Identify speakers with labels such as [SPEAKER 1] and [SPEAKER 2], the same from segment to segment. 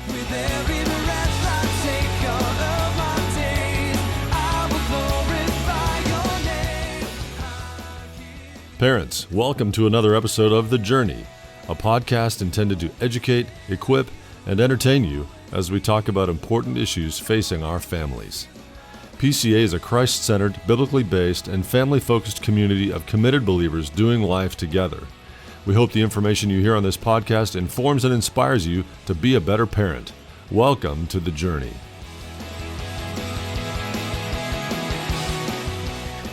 [SPEAKER 1] With every breath I take all of my days, I will glorify your name.
[SPEAKER 2] Parents, welcome to another episode of The Journey, a podcast intended to educate, equip, and entertain you as we talk about important issues facing our families. PCA is a Christ-centered, biblically based, and family-focused community of committed believers doing life together. We hope the information you hear on this podcast informs and inspires you to be a better parent. Welcome to The Journey.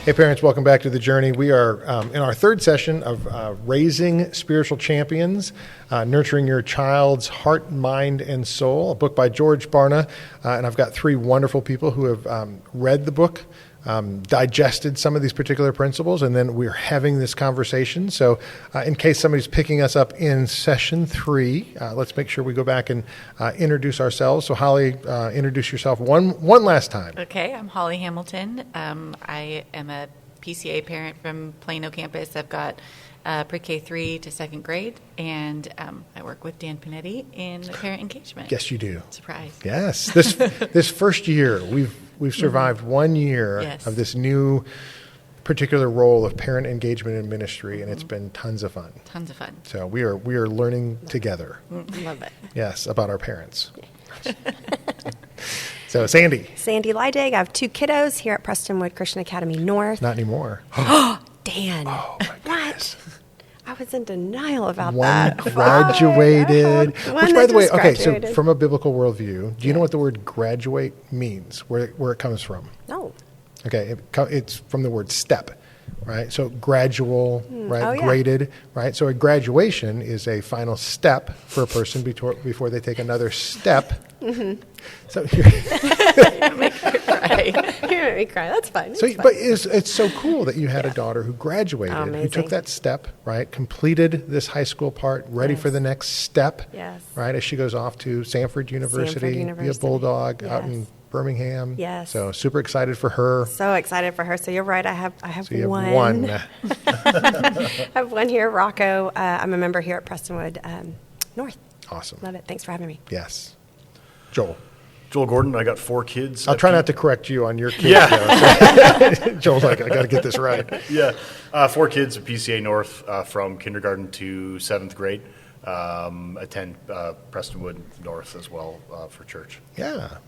[SPEAKER 3] Hey parents, welcome back to The Journey. We are in our third session of Raising Spiritual Champions, Nurturing Your Child's Heart, Mind, and Soul, a book by George Barna. And I've got three wonderful people who have read the book, digested some of these particular principles, and then we're having this conversation. So in case somebody's picking us up in session 3, let's make sure we go back and introduce ourselves. So Holly, introduce yourself one last time.
[SPEAKER 4] Okay, I'm Holly Hamilton. I am a PCA parent from Plano campus. I've got pre-K 3 to second grade, and I work with Dan Panetti in parent engagement.
[SPEAKER 3] Yes, you do.
[SPEAKER 4] Surprise.
[SPEAKER 3] Yes. This first year, we've survived 1 year
[SPEAKER 4] Yes.
[SPEAKER 3] of this new particular role of parent engagement in ministry, and it's been tons of fun.
[SPEAKER 4] Tons of fun.
[SPEAKER 3] So we are learning together.
[SPEAKER 5] Love it.
[SPEAKER 3] Yes, about our parents. So Sandy,
[SPEAKER 5] Sandy Lydig. I have 2 kiddos here at Prestonwood Christian Academy North.
[SPEAKER 3] not anymore.
[SPEAKER 5] Dan.
[SPEAKER 3] Oh my goodness.
[SPEAKER 5] I was in denial about
[SPEAKER 3] One
[SPEAKER 5] that.
[SPEAKER 3] graduated.
[SPEAKER 5] One
[SPEAKER 3] Which,
[SPEAKER 5] that
[SPEAKER 3] by the way,
[SPEAKER 5] just
[SPEAKER 3] okay, so
[SPEAKER 5] graduated.
[SPEAKER 3] from a biblical worldview, do you know what the word graduate means, where it comes from?
[SPEAKER 5] No.
[SPEAKER 3] Okay, it's from the word step, right? So gradual, right?
[SPEAKER 5] Oh, yeah.
[SPEAKER 3] Graded, right? So a graduation is a final step for a person before they take another step.
[SPEAKER 5] Mm-hmm.
[SPEAKER 3] So,
[SPEAKER 5] You're going to make me cry. That's fine.
[SPEAKER 3] so
[SPEAKER 5] It's fine.
[SPEAKER 3] but it's so cool that you had a daughter who graduated, who
[SPEAKER 5] Amazing.
[SPEAKER 3] took that step, right? Completed this high school part, ready for
[SPEAKER 5] Yes.
[SPEAKER 3] the next step,
[SPEAKER 5] Yes.
[SPEAKER 3] right? As she goes off to Sanford University, via
[SPEAKER 5] University.
[SPEAKER 3] Bulldog out in
[SPEAKER 5] Yes.
[SPEAKER 3] Birmingham.
[SPEAKER 5] Yes.
[SPEAKER 3] So super excited for her.
[SPEAKER 5] So excited for her. So you're right. I have
[SPEAKER 3] So you have
[SPEAKER 5] one.
[SPEAKER 3] one.
[SPEAKER 5] I have one here, Rocco. I'm a member here at Prestonwood North.
[SPEAKER 3] Awesome.
[SPEAKER 5] Love it. Thanks for having me.
[SPEAKER 3] Yes. Joel.
[SPEAKER 6] Joel Gordon, I got 4 kids.
[SPEAKER 3] I'll try not to correct you on your kids.
[SPEAKER 6] Yeah.
[SPEAKER 3] though. Joel's like, I got to get this right.
[SPEAKER 6] Yeah, 4 kids at PCA North from kindergarten to 7th grade. Attend Prestonwood North as well for church.
[SPEAKER 3] Yeah.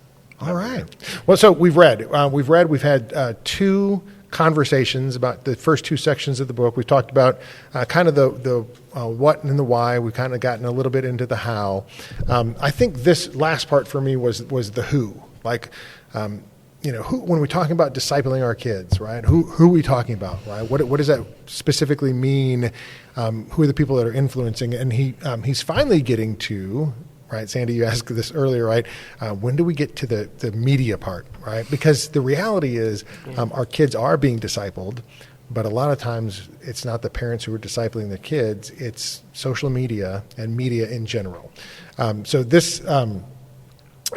[SPEAKER 3] All right. Well, so we've read. We've had 2 conversations about the first 2 sections of the book. We've talked about kind of the what and the why. We've kind of gotten a little bit into the how. I think this last part for me was the who. Like, who, when we're talking about discipling our kids, right? Who are we talking about, right? What does that specifically mean? Who are the people that are influencing? And he's finally getting to. Right, Sandy, you asked this earlier, right? When do we get to the media part, right? Because the reality is our kids are being discipled, but a lot of times it's not the parents who are discipling the kids, it's social media and media in general. So this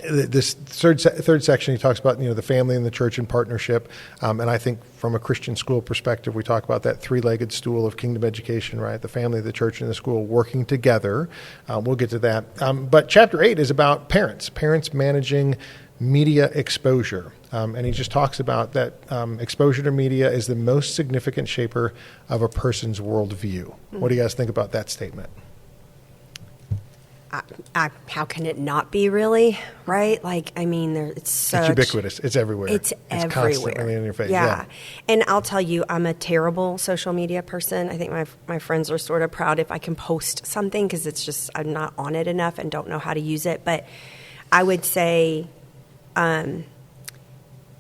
[SPEAKER 3] third section, he talks about the family and the church in partnership, and I think from a Christian school perspective, we talk about that 3-legged stool of kingdom education, right? The family, the church, and the school working together. We'll get to that. But chapter 8 is about parents managing media exposure, and he just talks about that exposure to media is the most significant shaper of a person's worldview. What do you guys think about that statement?
[SPEAKER 5] How can it not be, really? Right? Like, I mean, it's
[SPEAKER 3] ubiquitous. It's everywhere.
[SPEAKER 5] It's everywhere.
[SPEAKER 3] Constantly in your face.
[SPEAKER 5] Yeah. And I'll tell you, I'm a terrible social media person. I think my friends are sort of proud if I can post something because it's just I'm not on it enough and don't know how to use it. But I would say I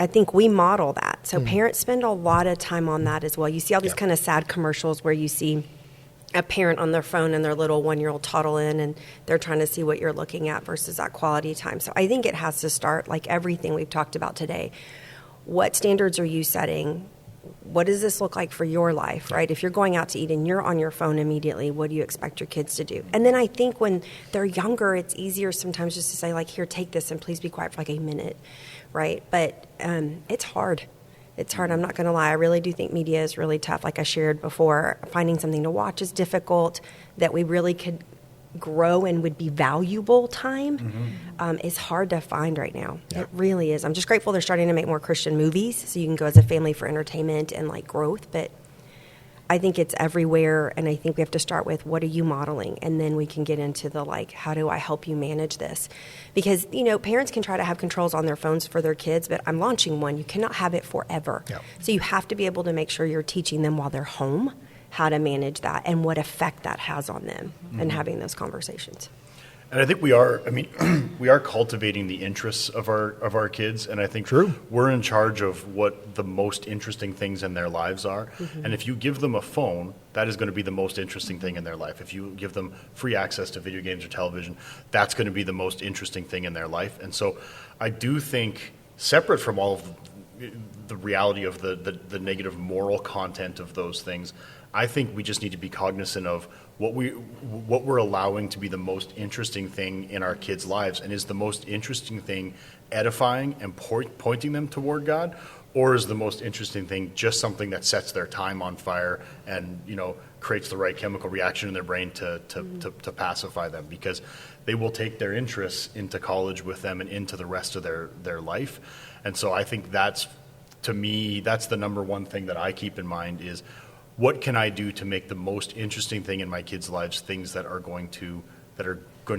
[SPEAKER 5] think we model that. So parents spend a lot of time on that as well. You see all these kind of sad commercials where you see a parent on their phone and their little 1-year-old toddle in and they're trying to see what you're looking at versus that quality time. So I think it has to start like everything we've talked about today. What standards are you setting? What does this look like for your life, right? If you're going out to eat and you're on your phone immediately, what do you expect your kids to do? And then I think when they're younger, it's easier sometimes just to say, like, here, take this and please be quiet for like a minute, right? But it's hard. It's hard. I'm not going to lie. I really do think media is really tough. Like I shared before, finding something to watch is difficult, that we really could grow and would be valuable time is hard to find right now.
[SPEAKER 3] Yeah.
[SPEAKER 5] It really is. I'm just grateful they're starting to make more Christian movies so you can go as a family for entertainment and like growth, but I think it's everywhere, and I think we have to start with what are you modeling, and then we can get into the like, how do I help you manage this? Because, you know, parents can try to have controls on their phones for their kids, but I'm launching one. You cannot have it forever.
[SPEAKER 3] Yeah.
[SPEAKER 5] So you have to be able to make sure you're teaching them while they're home how to manage that and what effect that has on them and having those conversations.
[SPEAKER 6] And I think we are, I mean, we are cultivating the interests of our kids, and I think
[SPEAKER 3] True.
[SPEAKER 6] we're in charge of what the most interesting things in their lives are. And if you give them a phone, that is going to be the most interesting thing in their life. If you give them free access to video games or television, that's going to be the most interesting thing in their life. And so I do think, separate from all of the reality of the negative moral content of those things, I think we just need to be cognizant of what we're allowing to be the most interesting thing in our kids' lives, and is the most interesting thing edifying and pointing them toward God, or is the most interesting thing just something that sets their time on fire and, you know, creates the right chemical reaction in their brain to pacify them, because they will take their interests into college with them and into the rest of their life. And so I think that's, to me, that's the number one thing that I keep in mind is, what can I do to make the most interesting thing in my kids' lives things that are going to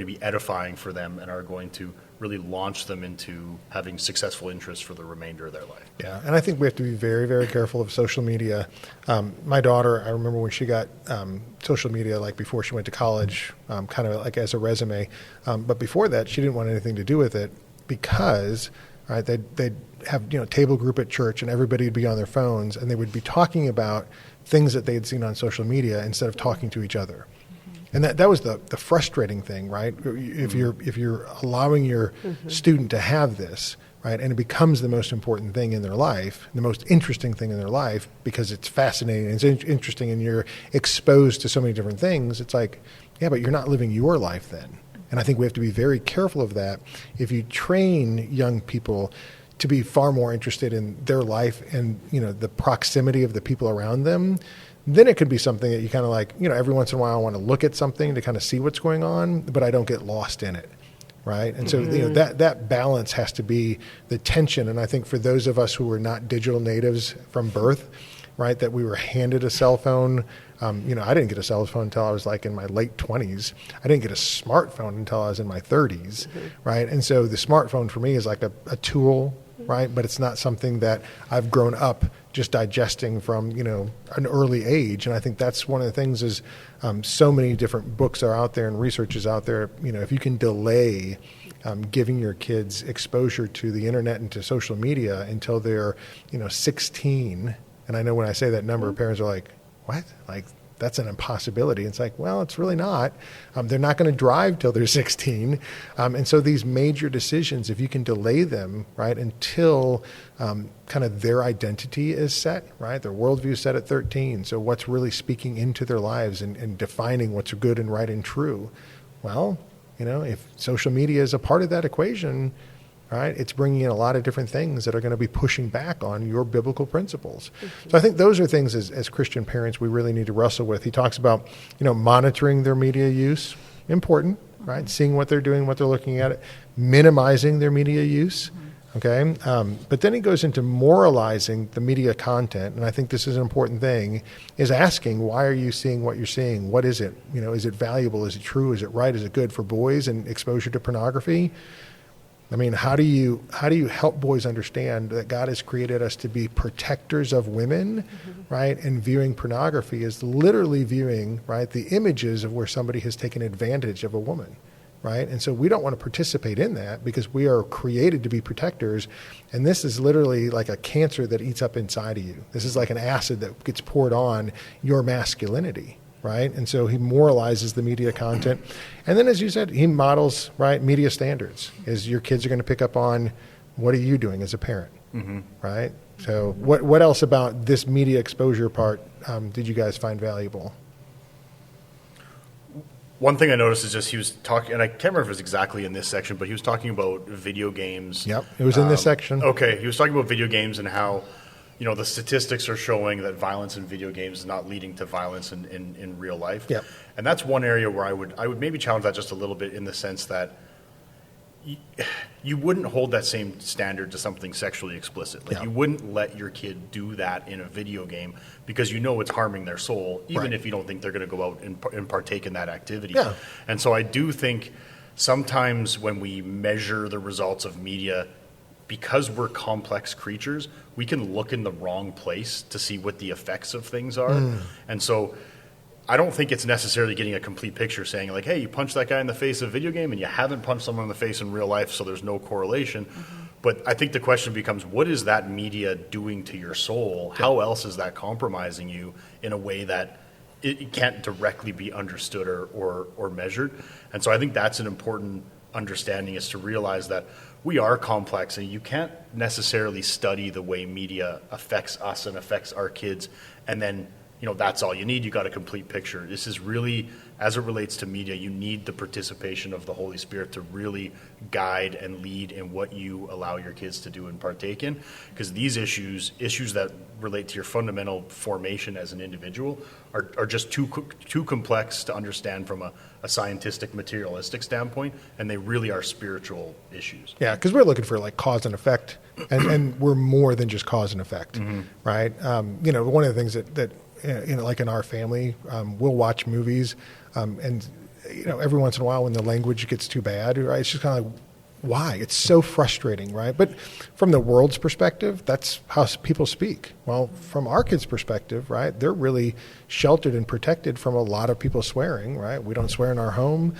[SPEAKER 6] be edifying for them and are going to really launch them into having successful interests for the remainder of their life.
[SPEAKER 3] Yeah, and I think we have to be very, very careful of social media. My daughter, I remember when she got social media, like before she went to college, kind of like as a resume. But before that, she didn't want anything to do with it because, right, they'd have, you know, table group at church and everybody would be on their phones and they would be talking about things that they had seen on social media instead of talking to each other. And that was the frustrating thing, right? If you're allowing your student to have this, right, and it becomes the most important thing in their life, the most interesting thing in their life, because it's fascinating, it's interesting, and you're exposed to so many different things, it's like, yeah, but you're not living your life then. And I think we have to be very careful of that. If you train young people to be far more interested in their life and, you know, the proximity of the people around them, then it could be something that you kind of like, you know, every once in a while I want to look at something to kind of see what's going on, but I don't get lost in it, right? And so, you know, that balance has to be the tension. And I think for those of us who are not digital natives from birth, right, that we were handed a cell phone. You know, I didn't get a cell phone until I was like in my late 20s. I didn't get a smartphone until I was in my 30s, right? And so the smartphone for me is like a tool, right? But it's not something that I've grown up just digesting from, you know, an early age. And I think that's one of the things is so many different books are out there and research is out there. You know, if you can delay giving your kids exposure to the internet and to social media until they're, you know, 16. And I know when I say that number, parents are like, what? Like, that's an impossibility. It's like, well, it's really not. They're not going to drive till they're 16. And so these major decisions, if you can delay them, right, until kind of their identity is set, right, their worldview is set at 13. So what's really speaking into their lives and defining what's good and right and true. Well, you know, if social media is a part of that equation, right, it's bringing in a lot of different things that are going to be pushing back on your biblical principles. So I think those are things as Christian parents we really need to wrestle with. He talks about, you know, monitoring their media use, important, right, seeing what they're doing, what they're looking at, minimizing their media use, okay? But then he goes into moralizing the media content, and I think this is an important thing, is asking, why are you seeing what you're seeing? What is it? You know, is it valuable? Is it true? Is it right? Is it good for boys and exposure to pornography? I mean, how do you help boys understand that God has created us to be protectors of women, right? And viewing pornography is literally viewing, right, the images of where somebody has taken advantage of a woman, right? And so we don't want to participate in that because we are created to be protectors. And this is literally like a cancer that eats up inside of you. This is like an acid that gets poured on your masculinity, right? And so he moralizes the media content. And then, as you said, he models, right, media standards. Is your kids are going to pick up on what are you doing as a parent, right? So what else about this media exposure part did you guys find valuable?
[SPEAKER 6] One thing I noticed is just he was talking, and I can't remember if it was exactly in this section, but he was talking about video games.
[SPEAKER 3] Yep, it was in this section.
[SPEAKER 6] Okay, he was talking about video games and how, you know, the statistics are showing that violence in video games is not leading to violence in real life.
[SPEAKER 3] Yep.
[SPEAKER 6] And that's one area where I would maybe challenge that just a little bit, in the sense that you wouldn't hold that same standard to something sexually explicit. Like, you wouldn't let your kid do that in a video game, because you know it's harming their soul, even if you don't think they're going to go out and partake in that activity. Yeah. And so I do think sometimes when we measure the results of media, because we're complex creatures, we can look in the wrong place to see what the effects of things are. And so I don't think it's necessarily getting a complete picture saying, like, hey, you punched that guy in the face in a video game and you haven't punched someone in the face in real life, so there's no correlation. But I think the question becomes, what is that media doing to your soul? How else is that compromising you in a way that it can't directly be understood or measured? And so I think that's an important understanding, is to realize that we are complex, and you can't necessarily study the way media affects us and affects our kids, and then, that's all you need. You got a complete picture. This is really, as it relates to media, you need the participation of the Holy Spirit to really guide and lead in what you allow your kids to do and partake in. Because these issues that relate to your fundamental formation as an individual, are just too complex to understand from a scientific, materialistic standpoint, and they really are spiritual issues.
[SPEAKER 3] Yeah, because we're looking for like cause and effect, and we're more than just cause and effect, right? One of the things that like in our family, we'll watch movies, and every once in a while when the language gets too bad, right? It's just kind of like, why? It's so frustrating, right? But from the world's perspective, that's how people speak. Well, from our kids' perspective, right, they're really sheltered and protected from a lot of people swearing, right? We don't swear in our home.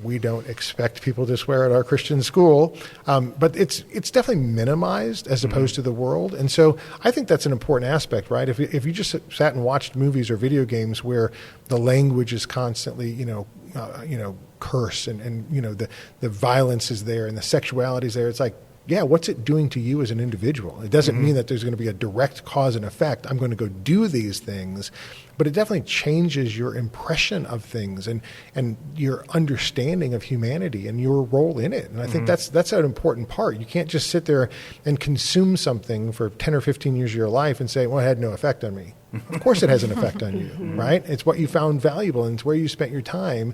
[SPEAKER 3] We don't expect people to swear at our Christian school. But it's definitely minimized as opposed to the world. And so I think that's an important aspect, right? If you just sat and watched movies or video games where the language is constantly, curse and the violence is there and the sexuality is there, it's like, yeah, what's it doing to you as an individual? It doesn't mean that there's going to be a direct cause and effect. I'm going to go do these things, but it definitely changes your impression of things and your understanding of humanity and your role in it. And I think that's an important part. You can't just sit there and consume something for 10 or 15 years of your life and say, well, it had no effect on me. Of course it has an effect on you, right? It's what you found valuable, and it's where you spent your time.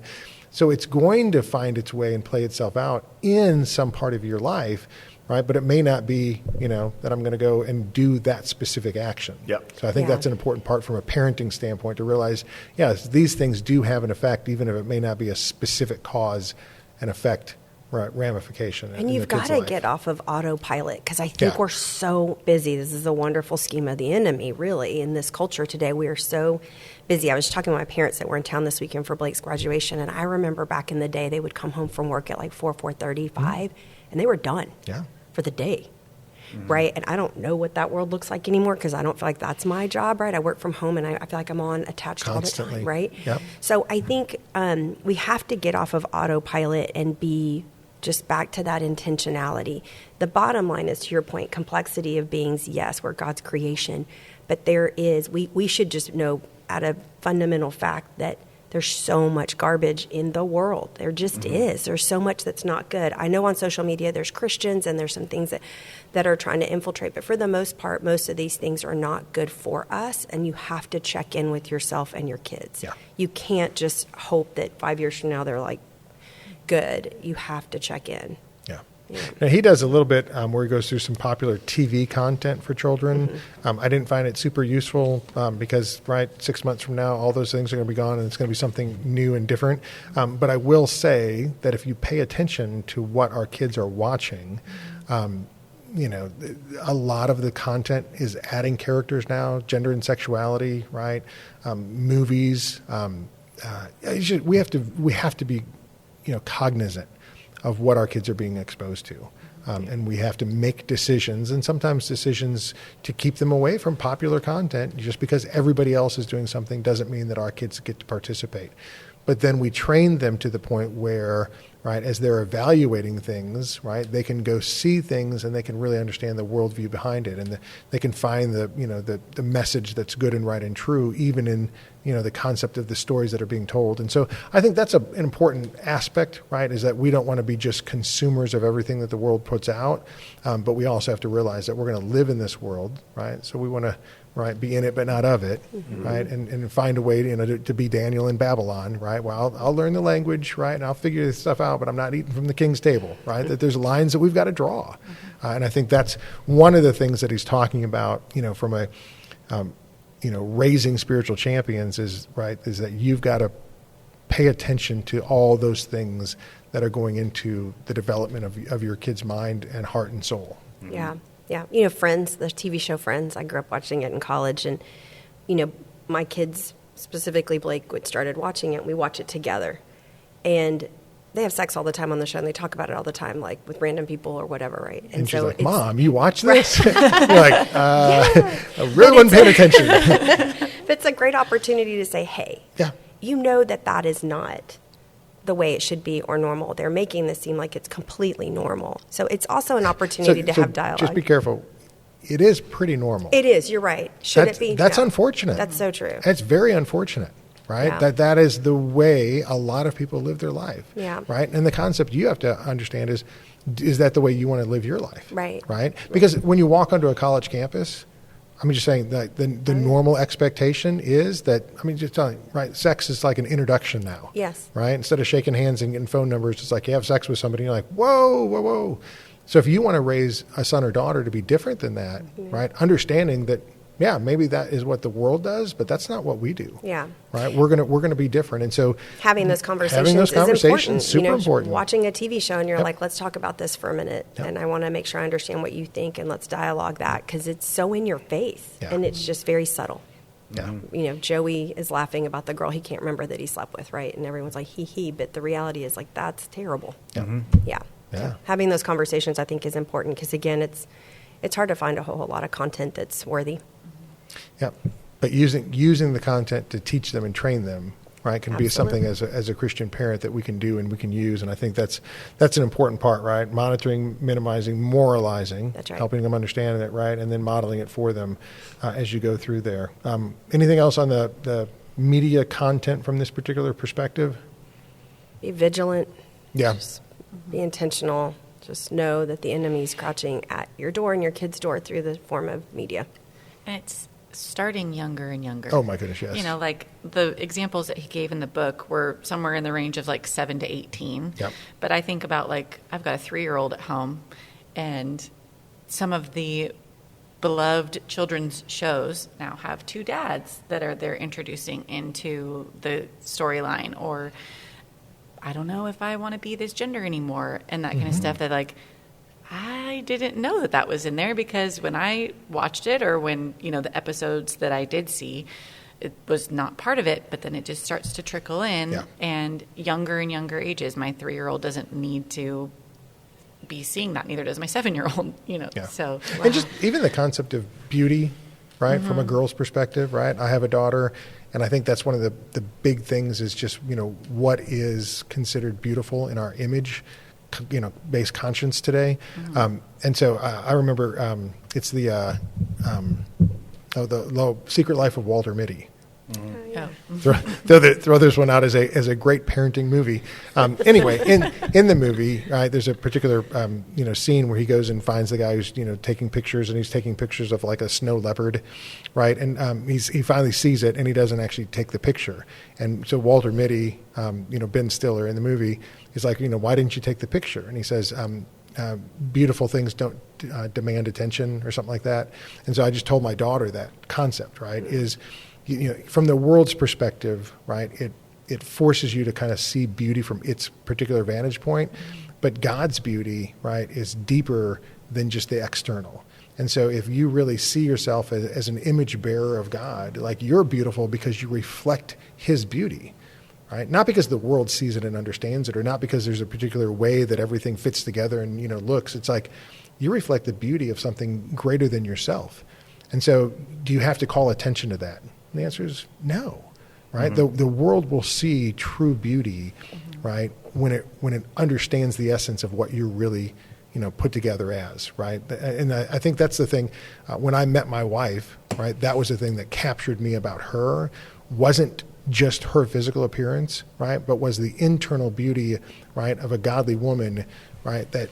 [SPEAKER 3] So it's going to find its way and play itself out in some part of your life, right? But it may not be, that I'm going to go and do that specific action. Yep. So I think that's an important part from a parenting standpoint, to realize, yes, these things do have an effect, even if it may not be a specific cause and effect ramification.
[SPEAKER 5] And you've got to get off of autopilot, because I think we're so busy. This is a wonderful scheme of the enemy, really, in this culture today. We are so busy. I was talking to my parents that were in town this weekend for Blake's graduation, and I remember back in the day, they would come home from work at like 4:30, 5, and they were done for the day. Right? And I don't know what that world looks like anymore, because I don't feel like that's my job, right? I work from home, and I feel like I'm attached constantly all the time, right? Yep. So I think we have to get off of autopilot and be just back to that intentionality. The bottom line is, to your point, complexity of beings, yes, we're God's creation, but we should just know at a fundamental fact that there's so much garbage in the world. There just is. There's so much that's not good. I know on social media there's Christians and there's some things that are trying to infiltrate, but for the most part, most of these things are not good for us, and you have to check in with yourself and your kids. Yeah. You can't just hope that 5 years from now they're like good. You have to check in. Yeah.
[SPEAKER 3] Now, he does a little bit where he goes through some popular TV content for children. I didn't find it super useful because, 6 months from now, all those things are going to be gone and it's going to be something new and different. But I will say that if you pay attention to what our kids are watching, a lot of the content is adding characters now, gender and sexuality, right? Movies. We have to be, cognizant of what our kids are being exposed to. And we have to make decisions, and sometimes decisions to keep them away from popular content. Just because everybody else is doing something doesn't mean that our kids get to participate. But then we train them to the point where right, as they're evaluating things, right, they can go see things and they can really understand the worldview behind it, and they can find the message that's good and right and true, even in the concept of the stories that are being told. And so I think that's an important aspect, right, is that we don't want to be just consumers of everything that the world puts out, but we also have to realize that we're going to live in this world, right? So we want to, right, be in it but not of it, right, and find a way to be Daniel in Babylon, right? Well, I'll learn the language, right, and I'll figure this stuff out, but I'm not eating from the king's table, right? That there's lines that we've got to draw, and I think that's one of the things that he's talking about, from a raising spiritual champions is that you've got to pay attention to all those things that are going into the development of your kid's mind and heart and soul.
[SPEAKER 5] Yeah. Friends, the TV show Friends, I grew up watching it in college, and, my kids, specifically Blake, started watching it, and we watch it together. And they have sex all the time on the show, and they talk about it all the time, like with random people or whatever, right?
[SPEAKER 3] And she's like, Mom, you watch this? You're like, I really wasn't paying attention.
[SPEAKER 5] But it's a great opportunity to say, hey, that is not the way it should be or normal. They're making this seem like it's completely normal. So it's also an opportunity to have dialogue.
[SPEAKER 3] Just be careful. It is pretty normal.
[SPEAKER 5] It is. You're right. Should it be?
[SPEAKER 3] That's unfortunate.
[SPEAKER 5] That's so true.
[SPEAKER 3] It's very unfortunate, right?
[SPEAKER 5] Yeah.
[SPEAKER 3] That is the way a lot of people live their life, right? And the concept you have to understand is that the way you want to live your life, right? Because when you walk onto a college campus, I'm just saying that the normal expectation is that, just telling you, right, sex is like an introduction now.
[SPEAKER 5] Yes.
[SPEAKER 3] Right? Instead of shaking hands and getting phone numbers, it's like you have sex with somebody, and you're like, whoa. So if you want to raise a son or daughter to be different than that, right, understanding that, maybe that is what the world does, but that's not what we do.
[SPEAKER 5] Yeah.
[SPEAKER 3] Right? We're gonna be different. And so
[SPEAKER 5] having those conversations is important.
[SPEAKER 3] Super important.
[SPEAKER 5] Watching a TV show and you're like, let's talk about this for a minute. And I want to make sure I understand what you think, and let's dialogue that, because it's so in your face and it's just very subtle. Yeah. Joey is laughing about the girl he can't remember that he slept with, right? And everyone's like, he, but the reality is like, that's terrible. Yeah. So having those conversations, I think, is important, because again, it's hard to find a whole lot of content that's worthy.
[SPEAKER 3] Yeah, but using the content to teach them and train them, right, can be something as a Christian parent that we can do and we can use, and I think that's an important part, right? Monitoring, minimizing, moralizing,
[SPEAKER 5] that's right.
[SPEAKER 3] Helping them understand it, right, and then modeling it for them as you go through there. Anything else on the media content from this particular perspective?
[SPEAKER 5] Be vigilant.
[SPEAKER 3] Yeah.
[SPEAKER 5] Just be intentional. Just know that the enemy is crouching at your door and your kid's door through the form of media.
[SPEAKER 4] And it's starting younger and younger.
[SPEAKER 3] Oh, my goodness, yes.
[SPEAKER 4] Like the examples that he gave in the book were somewhere in the range of like 7 to 18.
[SPEAKER 3] Yep.
[SPEAKER 4] But I think about, like, I've got a 3-year-old at home, and some of the beloved children's shows now have 2 dads that they're introducing into the storyline, or I don't know if I want to be this gender anymore, and that kind of stuff that, like, I didn't know that was in there, because when I watched it, or when, the episodes that I did see, it was not part of it, but then it just starts to trickle in, and younger and younger ages. My 3-year-old doesn't need to be seeing that, neither does my 7-year-old, so. Wow.
[SPEAKER 3] And just even the concept of beauty, right, from a girl's perspective, right? I have a daughter, and I think that's one of the big things is just, what is considered beautiful in our image, based conscience today. And so I remember it's the Secret Life of Walter Mitty. Throw this one out as a great parenting movie. Anyway, in the movie, right, there's a particular scene where he goes and finds the guy who's taking pictures, and he's taking pictures of like a snow leopard, right? And he finally sees it, and he doesn't actually take the picture. And so Walter Mitty, Ben Stiller in the movie, is like, why didn't you take the picture? And he says, beautiful things don't demand attention, or something like that. And so I just told my daughter that concept, right, is from the world's perspective, right, it forces you to kind of see beauty from its particular vantage point, but God's beauty, right, is deeper than just the external. And so if you really see yourself as an image bearer of God, like, you're beautiful because you reflect his beauty, right? Not because the world sees it and understands it, or not because there's a particular way that everything fits together and, looks. It's like you reflect the beauty of something greater than yourself. And so do you have to call attention to that? And the answer is no, right? The world will see true beauty right? When it understands the essence of what you're really, put together as, right? And I think that's the thing. When I met my wife, right, that was the thing that captured me about her. Wasn't just her physical appearance, right, but was the internal beauty, right, of a godly woman, right, that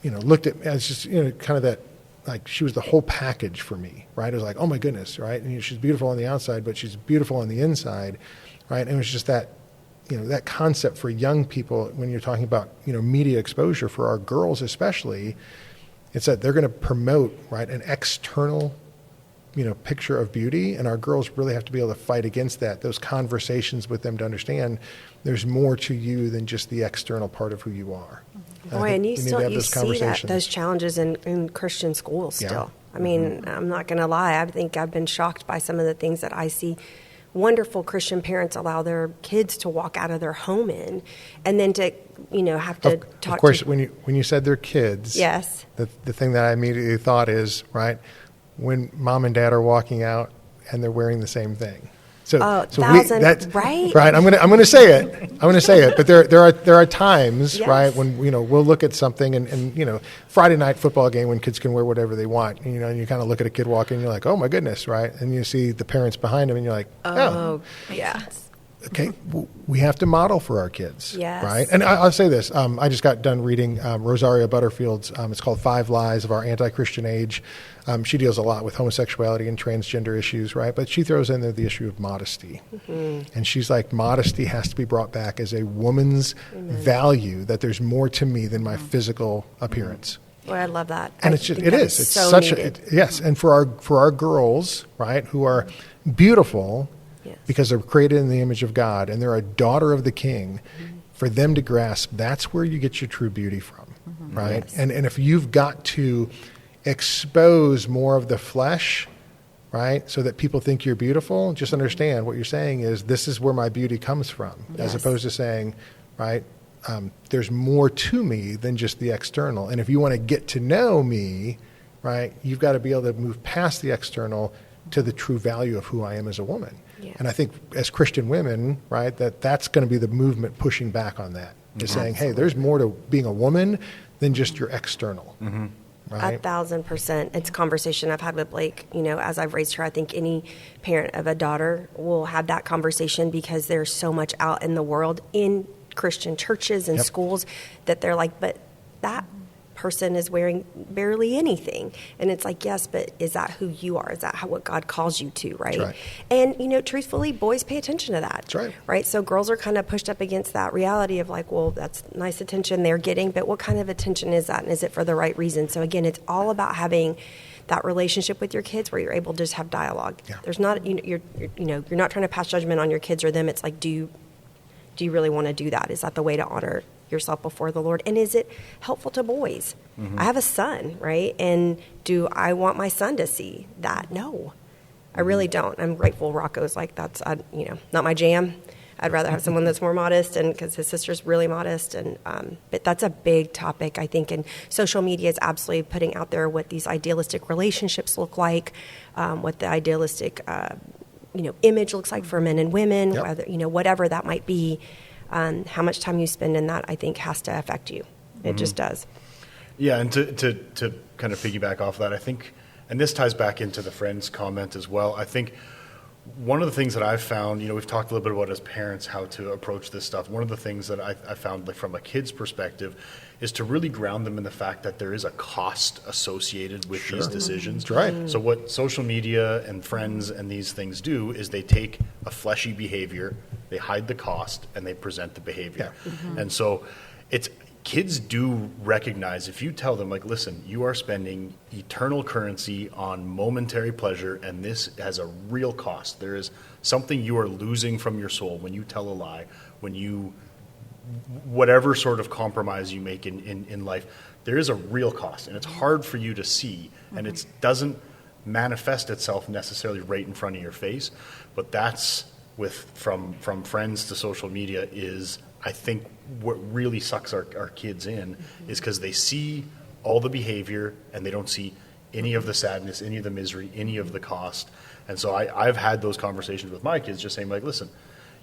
[SPEAKER 3] looked at me as just kind of that, like she was the whole package for me, right? It was like, oh my goodness, right? And she's beautiful on the outside, but she's beautiful on the inside, right? And it was just that, that concept for young people when you're talking about, media exposure for our girls especially, it's that they're going to promote, right, an external, picture of beauty, and our girls really have to be able to fight against that. Those conversations with them to understand there's more to you than just the external part of who you are.
[SPEAKER 5] Boy, and you see those challenges in Christian schools still.
[SPEAKER 3] Yeah.
[SPEAKER 5] I mean, I'm not going to lie. I think I've been shocked by some of the things that I see wonderful Christian parents allow their kids to walk out of their home in, and then to have to talk.
[SPEAKER 3] Of course, when you said their kids,
[SPEAKER 5] yes,
[SPEAKER 3] the thing that I immediately thought is right when mom and dad are walking out and they're wearing the same thing. Right? I'm gonna say it. But there are times, yes, right, when we'll look at something and Friday night football game when kids can wear whatever they want, and you kind of look at a kid walking and you're like, oh my goodness, right, and you see the parents behind him and you're like, oh
[SPEAKER 5] yes.
[SPEAKER 3] Okay, we have to model for our kids,
[SPEAKER 5] yes,
[SPEAKER 3] right? And I'll say this. I just got done reading Rosaria Butterfield's, it's called 5 Lies of Our Anti-Christian Age. She deals a lot with homosexuality and transgender issues, right? But she throws in there the issue of modesty. Mm-hmm. And she's like, modesty has to be brought back as a woman's value, that there's more to me than my physical appearance.
[SPEAKER 5] Well, I love that.
[SPEAKER 3] And it's so such
[SPEAKER 5] needed.
[SPEAKER 3] Yes, and for our girls, right, who are beautiful, yes, because they're created in the image of God and they're a daughter of the King, for them to grasp that's where you get your true beauty from, right? Yes. And if you've got to expose more of the flesh, right, so that people think you're beautiful, just understand what you're saying is this is where my beauty comes from, yes, as opposed to saying, right, there's more to me than just the external. And if you want to get to know me, right, you've got to be able to move past the external to the true value of who I am as a woman. Yes. And I think as Christian women, right, that's going to be the movement pushing back on that, is saying, hey, there's more to being a woman than just your external. Mm-hmm. Right? 1,000%.
[SPEAKER 5] It's a conversation I've had with Blake. As I've raised her, I think any parent of a daughter will have that conversation because there's so much out in the world in Christian churches and schools that they're like, but that person is wearing barely anything. And it's like, yes, but is that who you are? Is that what God calls you to, right?
[SPEAKER 3] That's right.
[SPEAKER 5] And, truthfully, boys pay attention to that.
[SPEAKER 3] That's right.
[SPEAKER 5] Right? So girls are kind of pushed up against that reality of like, well, that's nice attention they're getting, but what kind of attention is that? And is it for the right reason? So again, it's all about having that relationship with your kids where you're able to just have dialogue. Yeah. There's not, you're not trying to pass judgment on your kids or them. It's like, do you really want to do that? Is that the way to honor yourself before the Lord? And is it helpful to boys? Mm-hmm. I have a son, right? And do I want my son to see that? No, I really don't. I'm grateful Rocco's like, that's, not my jam. I'd rather have someone that's more modest, and because his sister's really modest. And but that's a big topic, I think. And social media is absolutely putting out there what these idealistic relationships look like, what the idealistic, image looks like for men and women, whether, whatever that might be. How much time you spend in that, I think, has to affect you. It just does.
[SPEAKER 6] Yeah, and to kind of piggyback off of that, I think, and this ties back into the friends comment as well, I think one of the things that I've found, we've talked a little bit about as parents how to approach this stuff. One of the things that I found, like, from a kid's perspective, is to really ground them in the fact that there is a cost associated with these decisions.
[SPEAKER 3] That's right.
[SPEAKER 6] So what social media and friends and these things do is they take a fleshy behavior, they hide the cost, and they present the behavior. Yeah. Mm-hmm. And so kids do recognize, if you tell them, like, listen, you are spending eternal currency on momentary pleasure, and this has a real cost. There is something you are losing from your soul when you tell a lie, when you, whatever sort of compromise you make in life, there is a real cost, and it's hard for you to see, and it doesn't manifest itself necessarily right in front of your face. But that's from friends to social media is, I think, what really sucks our kids in is because they see all the behavior and they don't see any of the sadness, any of the misery, any of the cost. And so I've had those conversations with my kids just saying, like, listen,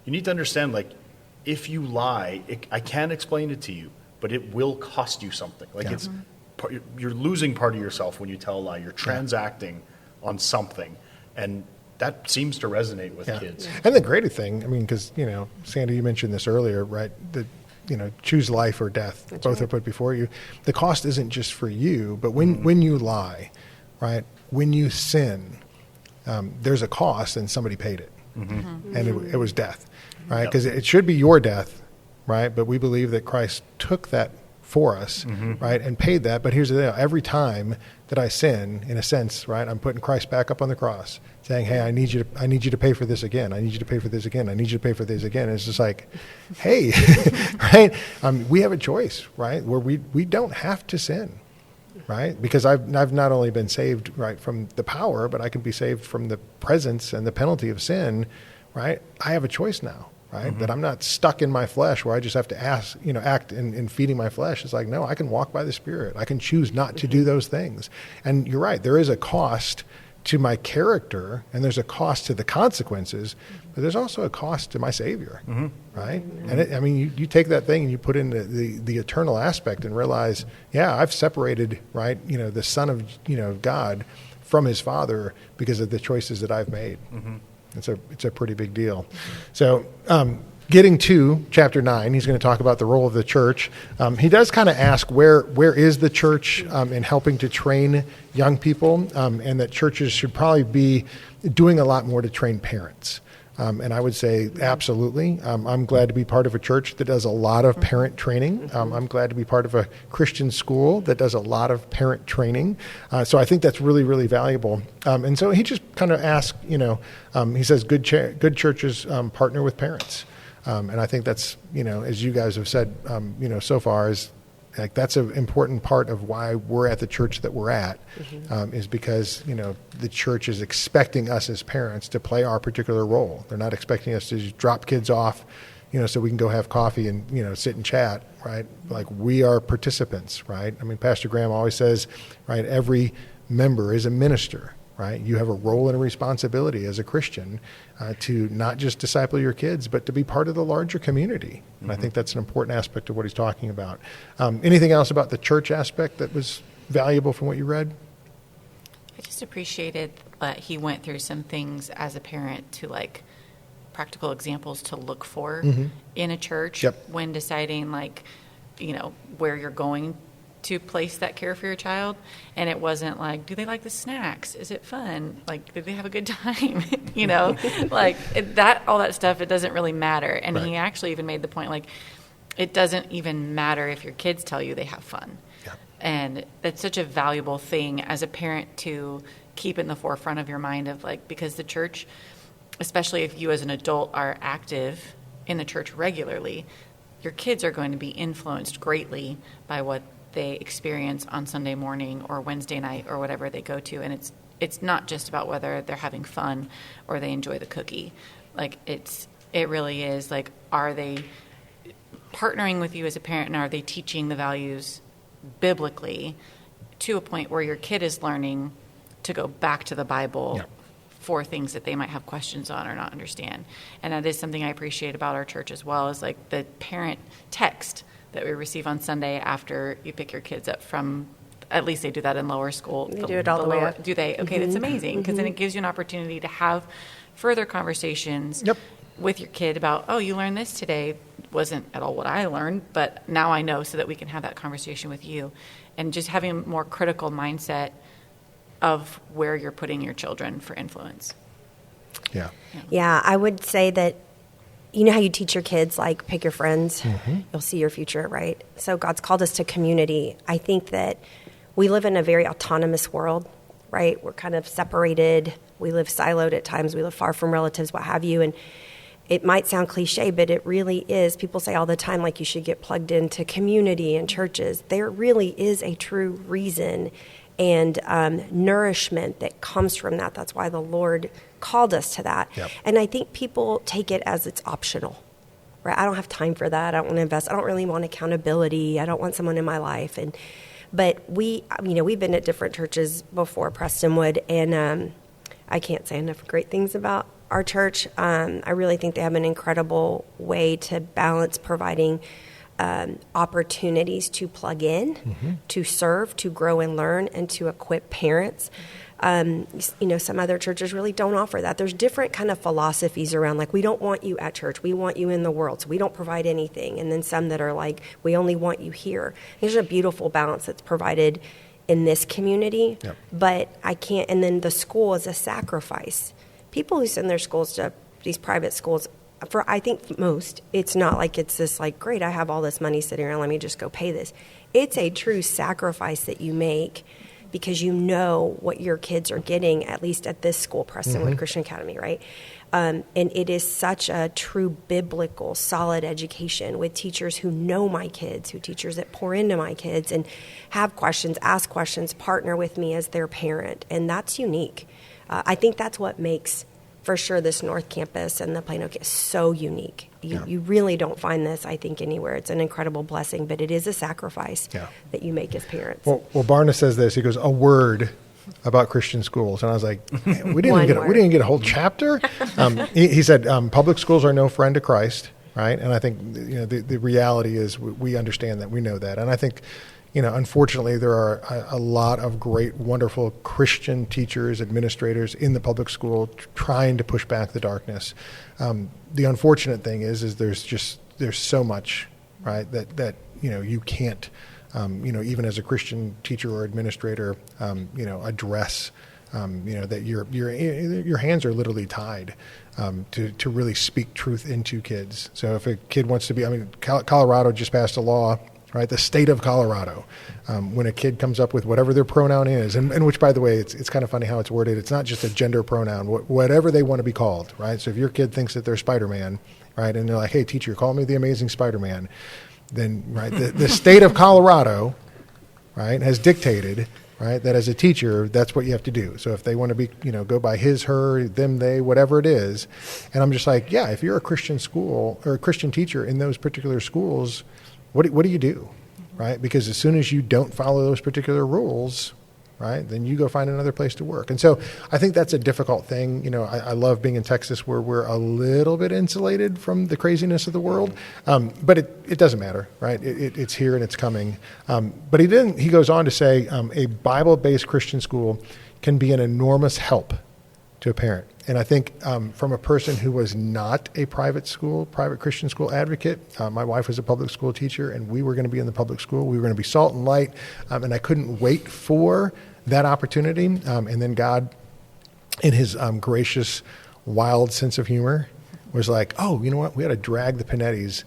[SPEAKER 6] you need to understand, like, if you lie, I can't explain it to you, but it will cost you something. Like you're losing part of yourself when you tell a lie. You're transacting on something, and that seems to resonate with kids.
[SPEAKER 3] And the greater thing, I mean, because, Sandy, you mentioned this earlier, right? Choose life or death.
[SPEAKER 5] That's
[SPEAKER 3] Both
[SPEAKER 5] right.
[SPEAKER 3] are put before you. The cost isn't just for you, but when you lie, right? When you sin, there's a cost, and somebody paid it. And it was death, right? Because it should be your death, right? But we believe that Christ took that for us, right, and paid that. But here's the deal: every time that I sin, in a sense, right, I'm putting Christ back up on the cross, saying, "Hey, I need you to pay for this again. I need you to pay for this again. I need you to pay for this again." And it's just like, hey, right? We have a choice, right, where we don't have to sin. Right, because I've not only been saved, right, from the power, but I can be saved from the presence and the penalty of sin. Right, I have a choice now. Right, that I'm not stuck in my flesh where I just have to act in feeding my flesh. It's like, no, I can walk by the Spirit. I can choose not to do those things. And you're right, there is a cost to my character, and there's a cost to the consequences, but there's also a cost to my Savior, right? And you take that thing and you put in the eternal aspect and realize, yeah, I've separated, right, the Son of God from His Father because of the choices that I've made. It's a pretty big deal. So getting to chapter 9, he's going to talk about the role of the church. He does kind of ask where is the church in helping to train young people, and that churches should probably be doing a lot more to train parents. And I would say absolutely. I'm glad to be part of a church that does a lot of parent training. I'm glad to be part of a Christian school that does a lot of parent training. So I think that's really, really valuable. And so he just kind of asks, he says good churches partner with parents. And I think that's, as you guys have said, so far, is like that's an important part of why we're at the church that we're at, is because, the church is expecting us as parents to play our particular role. They're not expecting us to just drop kids off, so we can go have coffee and, sit and chat, right? Like we are participants, right? I mean, Pastor Graham always says, right, every member is a minister, right? You have a role and a responsibility as a Christian to not just disciple your kids, but to be part of the larger community. And I think that's an important aspect of what he's talking about. Anything else about the church aspect that was valuable from what you read?
[SPEAKER 4] I just appreciated that he went through some things as a parent to like practical examples to look for in a church when deciding where you're going to place that care for your child. And it wasn't like, do they like the snacks? Is it fun? Like, did they have a good time? All that stuff, it doesn't really matter. And he actually even made the point, like, it doesn't even matter if your kids tell you they have fun. Yeah. And that's such a valuable thing as a parent to keep in the forefront of your mind of like, because the church, especially if you as an adult are active in the church regularly, your kids are going to be influenced greatly by what they experience on Sunday morning or Wednesday night or whatever they go to. And it's not just about whether they're having fun or they enjoy the cookie. Like it really is like, are they partnering with you as a parent, and are they teaching the values biblically to a point where your kid is learning to go back to the Bible for things that they might have questions on or not understand. And that is something I appreciate about our church as well, is like the parent text that we receive on Sunday after you pick your kids up from, at least they do that in lower school.
[SPEAKER 5] They do it all the way up.
[SPEAKER 4] Do they? Okay, that's amazing, because then it gives you an opportunity to have further conversations with your kid about, oh, you learned this today. Wasn't at all what I learned, but now I know, so that we can have that conversation with you. And just having a more critical mindset of where you're putting your children for influence.
[SPEAKER 5] Yeah, I would say that, you know how you teach your kids, like, pick your friends, you'll see your future, right? So God's called us to community. I think that we live in a very autonomous world, right? We're kind of separated. We live siloed at times. We live far from relatives, what have you. And it might sound cliche, but it really is. People say all the time, like, you should get plugged into community and churches. There really is a true reason and nourishment that comes from that. That's why the Lord called us to that. And I think people take it as it's optional, right? I don't have time for that. I don't want to invest. I don't really want accountability. I don't want someone in my life. But we've been at different churches before, Prestonwood, and I can't say enough great things about our church. I really think they have an incredible way to balance providing opportunities to plug in, to serve, to grow and learn, and to equip parents. Some other churches really don't offer that. There's different kind of philosophies around, like, we don't want you at church, we want you in the world, so we don't provide anything. And then some that are like, we only want you here. There's a beautiful balance that's provided in this community, but I can't. And then the school is a sacrifice. People who send their schools to these private schools, for I think most, it's not like it's this like, great, I have all this money sitting around, let me just go pay this. It's a true sacrifice that you make because you know what your kids are getting, at least at this school, Prestonwood Christian Academy, right? And it is such a true biblical, solid education with teachers who know my kids, teachers that pour into my kids and have questions, ask questions, partner with me as their parent. And that's unique. I think that's what makes, for sure, this North Campus and the Plano campus so unique. You really don't find this, I think, anywhere. It's an incredible blessing, but it is a sacrifice that you make as parents.
[SPEAKER 3] Well, Barna says this. He goes, a word about Christian schools. And I was like, we didn't get a whole chapter. He said, public schools are no friend to Christ, right? And I think the reality is we understand that. We know that. And I think, unfortunately, there are a lot of great, wonderful Christian teachers, administrators in the public school trying to push back the darkness. The unfortunate thing is there's so much, right, that you can't, even as a Christian teacher or administrator, address, that your hands are literally tied to really speak truth into kids. So if a kid wants to be, Colorado just passed a law, right? The state of Colorado, when a kid comes up with whatever their pronoun is, and which, by the way, it's kind of funny how it's worded. It's not just a gender pronoun, whatever they want to be called, right? So if your kid thinks that they're Spider-Man, right, and they're like, hey, teacher, call me the amazing Spider-Man, then, right, the state of Colorado, right, has dictated, right, that as a teacher, that's what you have to do. So if they want to be, go by his, her, them, they, whatever it is, and I'm just like, yeah, if you're a Christian school or a Christian teacher in those particular schools, what do you do, right? Because as soon as you don't follow those particular rules, right, then you go find another place to work. And so I think that's a difficult thing. I love being in Texas where we're a little bit insulated from the craziness of the world, but it doesn't matter, right? It's here and it's coming. But he goes on to say a Bible-based Christian school can be an enormous help to a parent. And I think from a person who was not a private Christian school advocate, my wife was a public school teacher, and we were going to be in the public school. We were going to be salt and light, and I couldn't wait for that opportunity. And then God, in his gracious, wild sense of humor, was like, oh, you know what? We had to drag the Panettis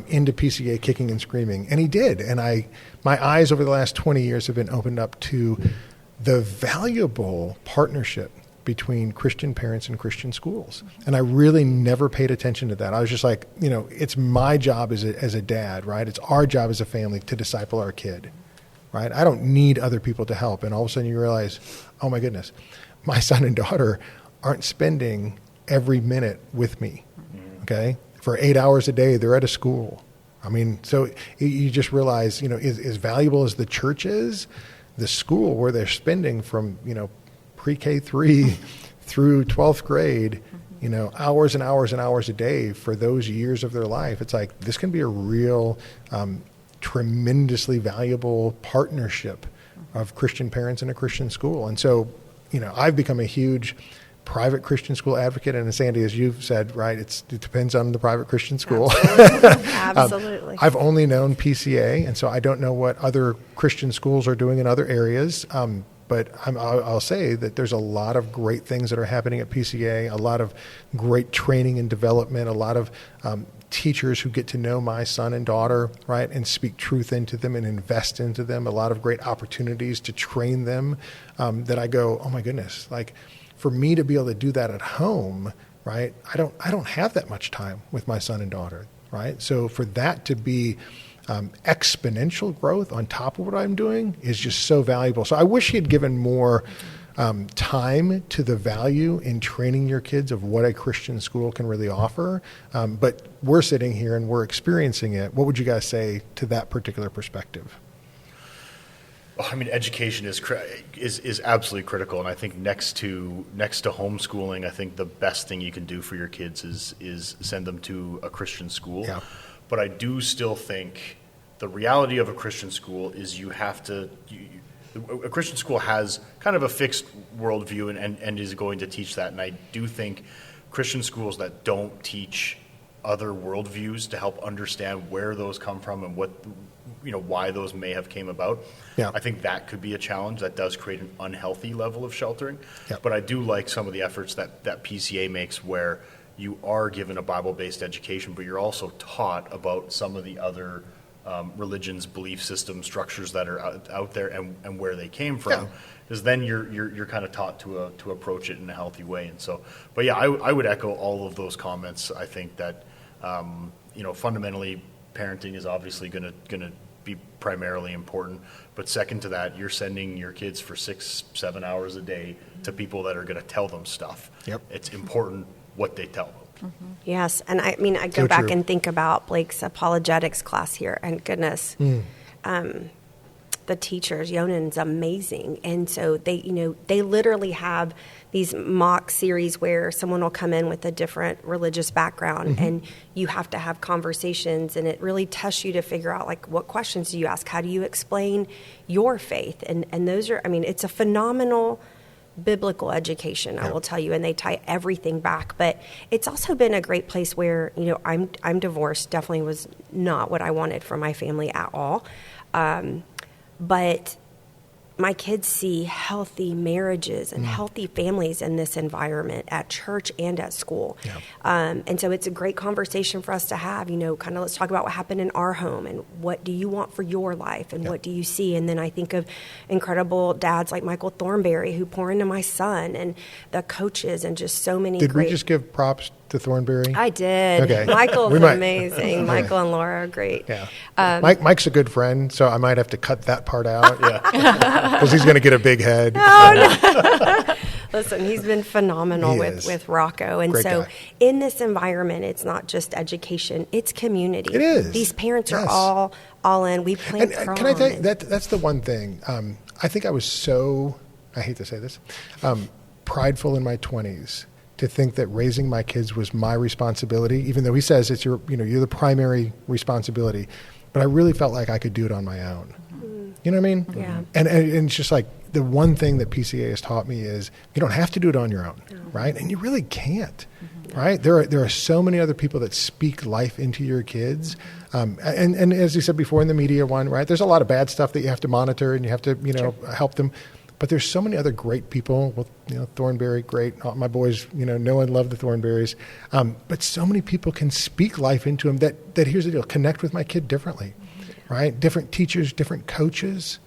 [SPEAKER 3] into PCA kicking and screaming. And he did. And my eyes over the last 20 years have been opened up to the valuable partnership between Christian parents and Christian schools. And I really never paid attention to that. I was just like, it's my job as a dad, right? It's our job as a family to disciple our kid, right? I don't need other people to help. And all of a sudden you realize, oh my goodness, my son and daughter aren't spending every minute with me, okay? For 8 hours a day, they're at a school. So you just realize, as valuable as the church is, the school where they're spending from, pre-K 3 through 12th grade, hours and hours and hours a day for those years of their life. It's like, this can be a real, tremendously valuable partnership of Christian parents in a Christian school. And so, I've become a huge private Christian school advocate. And Sandy, as you've said, right, it depends on the private Christian school.
[SPEAKER 5] Absolutely.
[SPEAKER 3] I've only known PCA, and so I don't know what other Christian schools are doing in other areas. But I'll say that there's a lot of great things that are happening at PCA, a lot of great training and development, a lot of teachers who get to know my son and daughter, right, and speak truth into them and invest into them, a lot of great opportunities to train them that I go, oh my goodness, like for me to be able to do that at home, right, I don't have that much time with my son and daughter, right? So for that to be exponential growth on top of what I'm doing is just so valuable. So I wish he had given more time to the value in training your kids of what a Christian school can really offer. But we're sitting here and we're experiencing it. What would you guys say to that particular perspective?
[SPEAKER 6] I mean, education is absolutely critical, and I think next to homeschooling, I think the best thing you can do for your kids is send them to a Christian school.
[SPEAKER 3] Yeah.
[SPEAKER 6] But I do still think the reality of a Christian school is a Christian school has kind of a fixed worldview and is going to teach that. And I do think Christian schools that don't teach other worldviews to help understand where those come from and why those may have came about.
[SPEAKER 3] Yeah.
[SPEAKER 6] I think that could be a challenge that does create an unhealthy level of sheltering.
[SPEAKER 3] Yeah.
[SPEAKER 6] But I do like some of the efforts that PCA makes where you are given a Bible-based education, but you're also taught about some of the other religions, belief systems, structures that are out there and where they came from. Because then you're kind of taught to approach it in a healthy way. And so, but yeah, I would echo all of those comments. I think that fundamentally, parenting is obviously going to be primarily important. But second to that, you're sending your kids for 6-7 hours a day to people that are going to tell them stuff.
[SPEAKER 3] Yep.
[SPEAKER 6] It's important what they tell them.
[SPEAKER 5] Yes, and I mean, I go
[SPEAKER 3] So
[SPEAKER 5] back
[SPEAKER 3] true.
[SPEAKER 5] and think about Blake's apologetics class here, and goodness, the teachers, Yonan's amazing, and so they literally have these mock series where someone will come in with a different religious background, and you have to have conversations, and it really tests you to figure out, like, what questions do you ask? How do you explain your faith? And those are, I mean, it's a phenomenal biblical education, I will tell you, and they tie everything back. But it's also been a great place where, I'm divorced, definitely was not what I wanted for my family at all. But my kids see healthy marriages and healthy families in this environment at church and at school.
[SPEAKER 3] Yeah.
[SPEAKER 5] And so it's a great conversation for us to have, kind of let's talk about what happened in our home and what do you want for your life and what do you see? And then I think of incredible dads like Michael Thornberry who pour into my son and the coaches and just so many
[SPEAKER 3] Did
[SPEAKER 5] great...
[SPEAKER 3] we just give props to Thornberry?
[SPEAKER 5] I did.
[SPEAKER 3] Okay.
[SPEAKER 5] Michael's
[SPEAKER 3] We might.
[SPEAKER 5] amazing. Michael and Laura are great.
[SPEAKER 3] Yeah. Mike's a good friend, so I might have to cut that part out.
[SPEAKER 6] Yeah.
[SPEAKER 3] Because he's going to get a big head.
[SPEAKER 5] Listen, he's been phenomenal
[SPEAKER 3] He is.
[SPEAKER 5] with Rocco. And
[SPEAKER 3] Great
[SPEAKER 5] so
[SPEAKER 3] guy.
[SPEAKER 5] in this environment, it's not just education, it's community.
[SPEAKER 3] It is.
[SPEAKER 5] These parents
[SPEAKER 3] Yes.
[SPEAKER 5] are all in. We plant
[SPEAKER 3] And
[SPEAKER 5] prom.
[SPEAKER 3] can I tell you, that's the one thing. I think I was so, I hate to say this, prideful in my 20s to think that raising my kids was my responsibility, even though he says it's you're the primary responsibility. But I really felt like I could do it on my own. You know what I mean?
[SPEAKER 5] Yeah.
[SPEAKER 3] And it's just like the one thing that PCA has taught me is you don't have to do it on your own, right? And you really can't, right? There are so many other people that speak life into your kids. And as you said before in the media one, right? There's a lot of bad stuff that you have to monitor and you have to, help them. But there's so many other great people. Well, Thornberry, great. All my boys, know and love the Thornberrys. But so many people can speak life into them that here's the deal, connect with my kid differently, right? Different teachers, different coaches.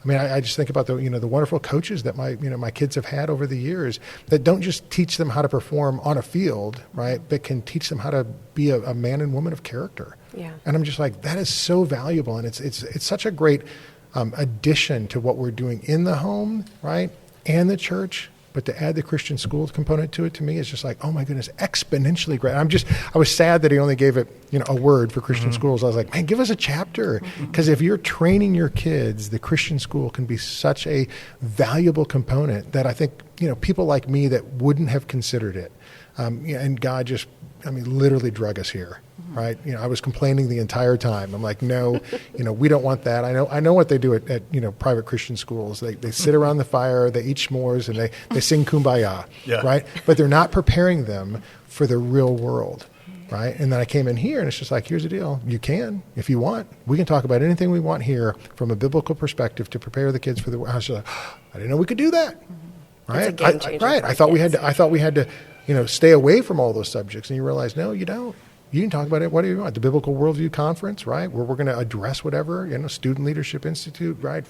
[SPEAKER 3] I mean, I just think about the wonderful coaches that my kids have had over the years that don't just teach them how to perform on a field, right? But can teach them how to be a man and woman of character.
[SPEAKER 5] Yeah.
[SPEAKER 3] And I'm just like, that is so valuable. And it's such a great addition to what we're doing in the home, right, and the church. But to add the Christian school component to it, to me, is just like, oh my goodness, exponentially great. I was sad that he only gave it, a word for Christian schools. I was like, man, give us a chapter, because if you're training your kids, the Christian school can be such a valuable component that I think, people like me that wouldn't have considered it, and God just, literally drug us here. Right, I was complaining the entire time. I'm like, no, we don't want that. I know what they do at private Christian schools. They sit around the fire, they eat s'mores, and they sing Kumbaya, right? But they're not preparing them for the real world, right? And then I came in here, and it's just like, here's the deal: you can, if you want, we can talk about anything we want here from a biblical perspective to prepare the kids for the. I was like, I didn't know we could do that, right?
[SPEAKER 5] It's a game changer
[SPEAKER 3] Right.
[SPEAKER 5] for
[SPEAKER 3] I thought we
[SPEAKER 5] kids.
[SPEAKER 3] had to, stay away from all those subjects, and you realize, no, you don't. You can talk about it. What do you want? The Biblical Worldview Conference, right? Where we're going to address whatever, Student Leadership Institute, right?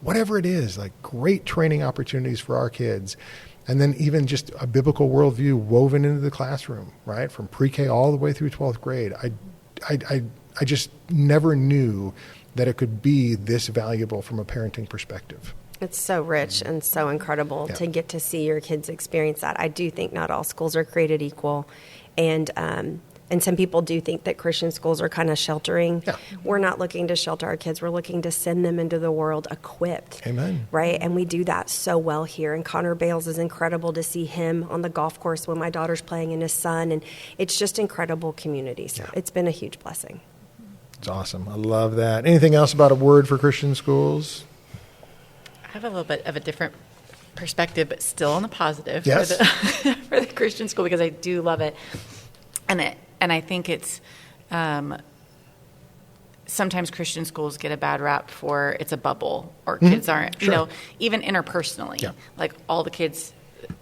[SPEAKER 3] Whatever it is, like great training opportunities for our kids. And then even just a biblical worldview woven into the classroom, right? From pre-K all the way through 12th grade. I just never knew that it could be this valuable from a parenting perspective.
[SPEAKER 5] It's so rich and so incredible to get to see your kids experience that. I do think not all schools are created equal. And And some people do think that Christian schools are kind of sheltering.
[SPEAKER 3] Yeah.
[SPEAKER 5] We're not looking to shelter our kids. We're looking to send them into the world equipped.
[SPEAKER 3] Amen.
[SPEAKER 5] Right? And we do that so well here. And Connor Bales is incredible to see him on the golf course when my daughter's playing, and his son. And it's just incredible community. So it's been a huge blessing.
[SPEAKER 3] It's awesome. I love that. Anything else about a word for Christian schools?
[SPEAKER 4] I have a little bit of a different perspective, but still on the positive
[SPEAKER 3] Yes.
[SPEAKER 4] for the Christian school, because I do love it. And I think it's sometimes Christian schools get a bad rap for it's a bubble, or kids aren't, you know, even interpersonally.
[SPEAKER 3] Yeah.
[SPEAKER 4] Like all the kids,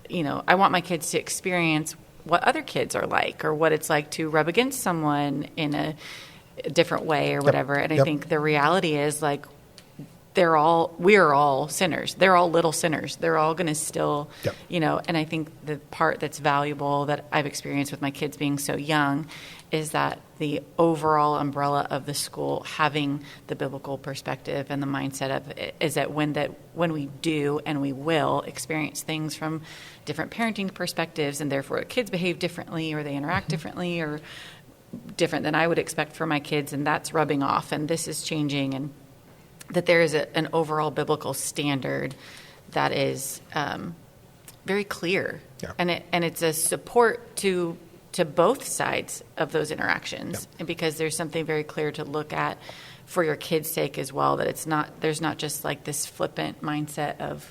[SPEAKER 4] you know, I want my kids to experience what other kids are like, or what it's like to rub against someone in a different way or whatever. And I think the reality is, like, we're all sinners. They're all little sinners. They're all going to still, you know, and I think the part that's valuable that I've experienced with my kids being so young is that the overall umbrella of the school having the biblical perspective and the mindset of it is that when we do and we will experience things from different parenting perspectives, and therefore kids behave differently, or they interact differently, or different than I would expect for my kids, and that's rubbing off, and this is changing, and that there is an overall biblical standard that is very clear, and it's a support to both sides of those interactions, and because there's something very clear to look at for your kids' sake as well. That there's not just like this flippant mindset of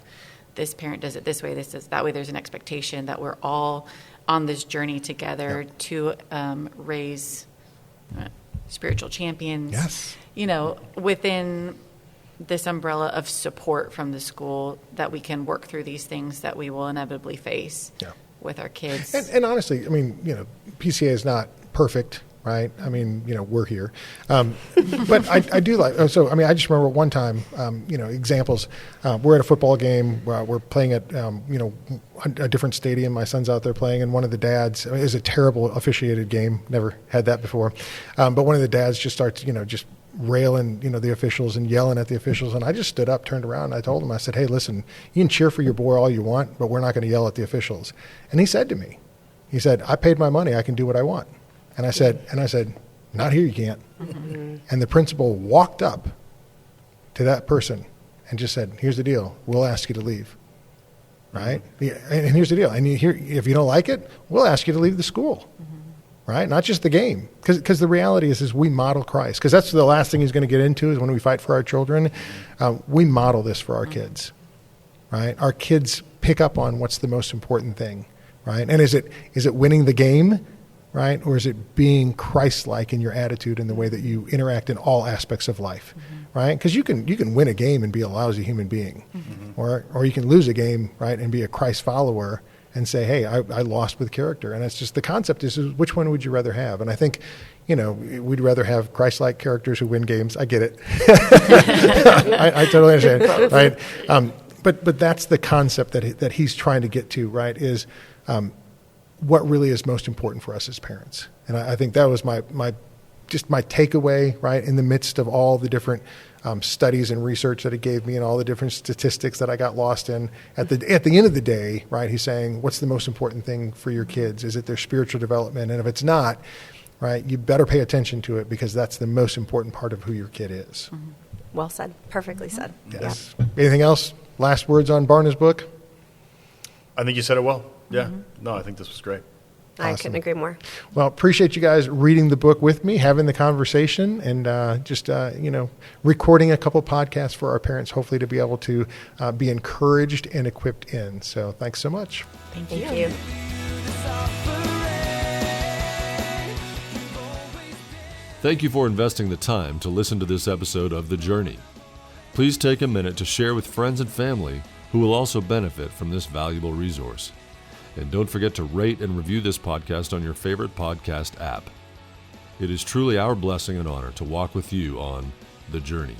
[SPEAKER 4] this parent does it this way, this does that way. There's an expectation that we're all on this journey together to raise spiritual champions.
[SPEAKER 3] Yes.
[SPEAKER 4] You know, within this umbrella of support from the school, that we can work through these things that we will inevitably face with our kids.
[SPEAKER 3] And honestly, I mean, you know, PCA is not perfect, right? I mean, you know, we're here. But I do like, so, I mean, I just remember one time, you know, examples. We're at a football game. We're playing at, you know, a different stadium. My son's out there playing, and one of the dads, it was a terrible officiated game. Never had that before. But one of the dads just starts, you know, just railing, you know, the officials and yelling at the officials. And I just stood up, turned around, and I told him, I said, hey, listen, you can cheer for your boy all you want, but we're not going to yell at the officials. And he said to me, he said, I paid my money. I can do what I want. And I said, not here, you can't. Mm-hmm. And the principal walked up to that person and just said, here's the deal. We'll ask you to leave. Right? Mm-hmm. And here's the deal. And if you don't like it, we'll ask you to leave the school. Mm-hmm. Right? Not just the game. Because the reality is we model Christ. Because that's the last thing he's going to get into is when we fight for our children. We model this for our kids. Right? Our kids pick up on what's the most important thing. Right? And is it winning the game? Right? Or is it being Christ-like in your attitude and the way that you interact in all aspects of life? Mm-hmm. Right? Because you can win a game and be a lousy human being. Mm-hmm. Or you can lose a game, right, and be a Christ follower and say, hey, I lost with character. And it's just the concept is which one would you rather have? And I think, you know, we'd rather have Christ-like characters who win games. I get it. I totally understand. Right? But that's the concept that he's trying to get to, right, is what really is most important for us as parents. And I think that was my takeaway, right, in the midst of all the different studies and research that it gave me and all the different statistics that I got lost in. At the end of the day, right, he's saying, what's the most important thing for your kids? Is it their spiritual development? And if it's not, right, you better pay attention to it, because that's the most important part of who your kid is.
[SPEAKER 5] Mm-hmm. Well said. Perfectly said.
[SPEAKER 3] Yes. Yeah. Anything else? Last words on Barna's book?
[SPEAKER 6] I think you said it well. Yeah. Mm-hmm. No, I think this was great.
[SPEAKER 5] I
[SPEAKER 3] Awesome.
[SPEAKER 5] couldn't agree more.
[SPEAKER 3] Well, appreciate you guys reading the book with me, having the conversation, and just recording a couple podcasts for our parents, hopefully to be able to be encouraged and equipped in. So thanks so much.
[SPEAKER 4] Thank
[SPEAKER 5] Thank
[SPEAKER 4] you.
[SPEAKER 5] you.
[SPEAKER 2] Thank you for investing the time to listen to this episode of The Journey. Please take a minute to share with friends and family who will also benefit from this valuable resource. And don't forget to rate and review this podcast on your favorite podcast app. It is truly our blessing and honor to walk with you on The Journey.